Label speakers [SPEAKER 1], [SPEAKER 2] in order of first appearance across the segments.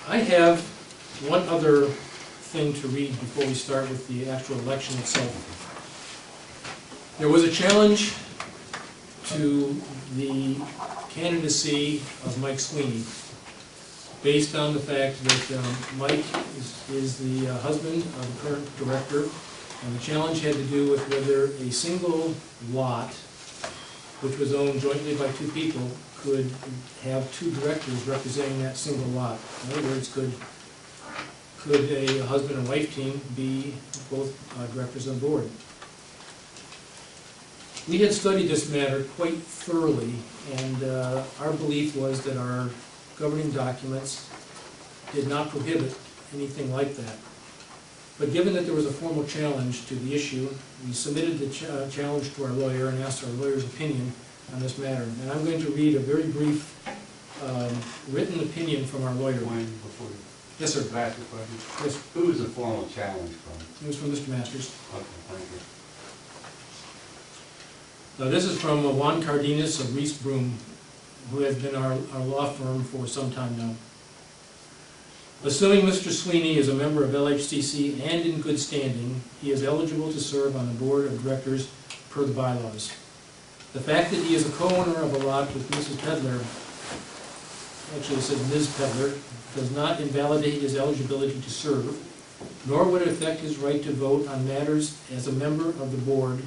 [SPEAKER 1] I have one other thing to read before we start with the actual election itself. There was a challenge to the candidacy of Mike Sweeney based on the fact that Mike is the husband of the current director, and the challenge had to do with whether a single lot, which was owned jointly by two people, could have two directors representing that single lot. In other words, could a husband and wife team be both directors on board? We had studied this matter quite thoroughly, and our belief was that our governing documents did not prohibit anything like that. But given that there was a formal challenge to the issue, we submitted the challenge to our lawyer and asked our lawyer's opinion on this matter. And I'm going to read a very brief written opinion from our lawyer.
[SPEAKER 2] Before you
[SPEAKER 1] Yes, sir.
[SPEAKER 2] ask the question.
[SPEAKER 1] Yes.
[SPEAKER 2] Who was the formal challenge from?
[SPEAKER 1] It was from Mr. Masters.
[SPEAKER 2] Okay, thank you.
[SPEAKER 1] Now, this is from Juan Cardenas of Reese Broom, who has been our law firm for some time now. Assuming Mr. Sweeney is a member of LHCC and in good standing, he is eligible to serve on the board of directors per the bylaws. The fact that he is a co-owner of a lot with Mrs. Pedler, actually it says Ms. Pedler, does not invalidate his eligibility to serve, nor would it affect his right to vote on matters as a member of the board,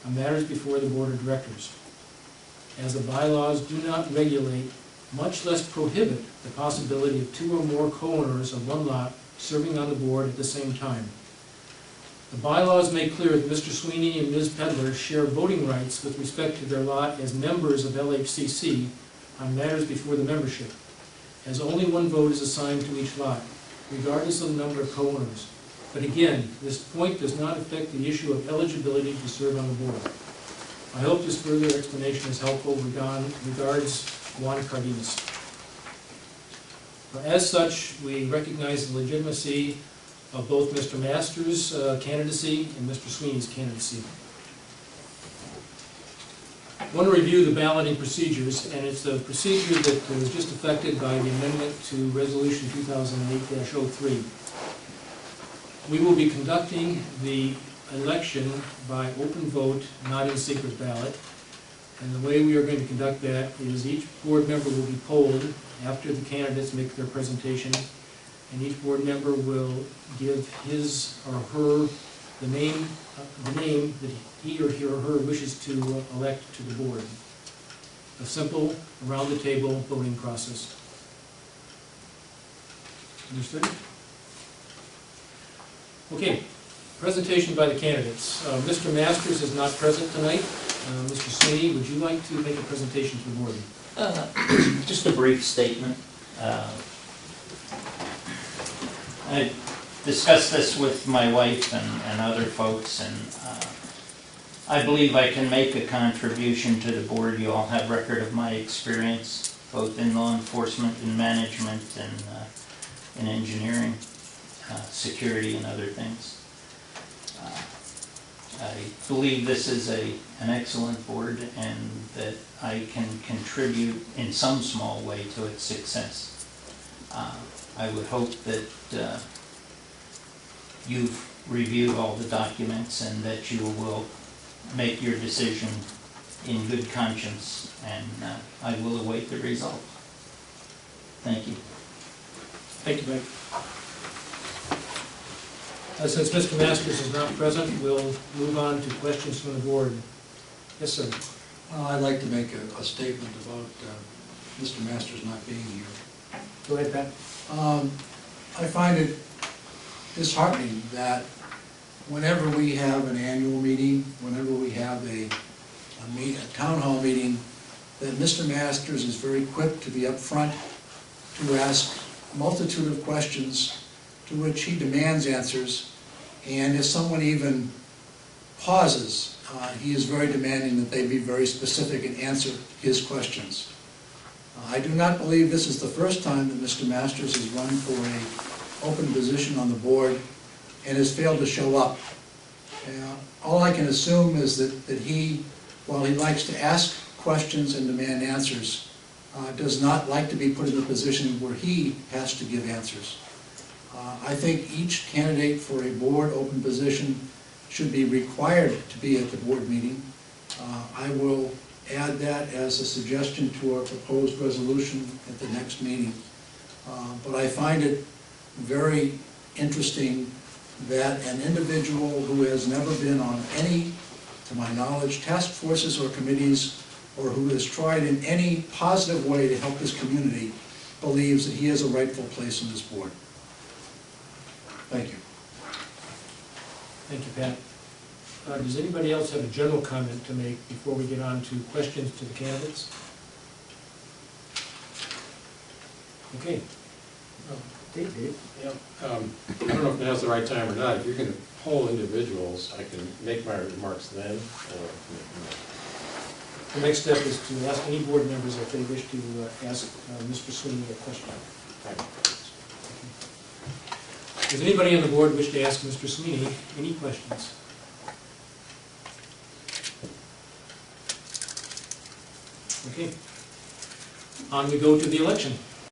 [SPEAKER 1] on matters before the board of directors, as the bylaws do not regulate, much less prohibit, the possibility of two or more co-owners of one lot serving on the board at the same time. The bylaws make clear that Mr. Sweeney and Ms. Pedler share voting rights with respect to their lot as members of LHCC on matters before the membership, as only one vote is assigned to each lot, regardless of the number of co-owners. But again, this point does not affect the issue of eligibility to serve on the board. I hope this further explanation is helpful. Regards, Juan Cardenas. As such, we recognize the legitimacy of both Mr. Masters' candidacy and Mr. Sweeney's candidacy. I want to review the balloting procedures, and it's a procedure that was just affected by the amendment to Resolution 2008-03. We will be conducting the election by open vote, not in secret ballot. And the way we are going to conduct that is each board member will be polled after the candidates make their presentation, and each board member will give his or her the name that he or her wishes to elect to the board. A simple, around-the-table voting process. Understood? Okay, presentation by the candidates. Mr. Masters is not present tonight. Mr. Sweeney, would you like to make a presentation to the board?
[SPEAKER 3] Just a brief statement. I discussed this with my wife and other folks, and I believe I can make a contribution to the board. You all have record of my experience, both in law enforcement and management and in engineering, security and other things. I believe this is an excellent board and that I can contribute in some small way to its success. I would hope that you've reviewed all the documents and that you will make your decision in good conscience, and I will await the result. Thank you.
[SPEAKER 1] Thank you, Mike. Since Mr. Masters is not present, we'll move on to questions from the board. Yes, sir.
[SPEAKER 4] Well, I'd like to make a statement about Mr. Masters not being here.
[SPEAKER 1] Go ahead, Pat.
[SPEAKER 4] I find it disheartening that whenever we have an annual meeting, whenever we have a town hall meeting, that Mr. Masters is very quick to be up front to ask a multitude of questions to which he demands answers, and if someone even pauses, he is very demanding that they be very specific and answer his questions. I do not believe this is the first time that Mr. Masters has run for an open position on the board and has failed to show up. All I can assume is that he, while he likes to ask questions and demand answers, does not like to be put in a position where he has to give answers. I think each candidate for a board open position should be required to be at the board meeting. I will add that as a suggestion to our proposed resolution at the next meeting. But I find it very interesting that an individual who has never been on any, to my knowledge, task forces or committees, or who has tried in any positive way to help this community, believes that he has a rightful place on this board. Thank you.
[SPEAKER 1] Thank you, Pat. Does anybody else have a general comment to make before we get on to questions to the candidates? Okay. Dave?
[SPEAKER 5] Yeah, I don't know if now's the right time or not. If you're going to poll individuals, I can make my remarks then.
[SPEAKER 1] The next step is to ask any board members if they wish to ask Mr. Sweeney a question. Does anybody on the board wish to ask Mr. Sweeney any questions? Okay. On we go to the election.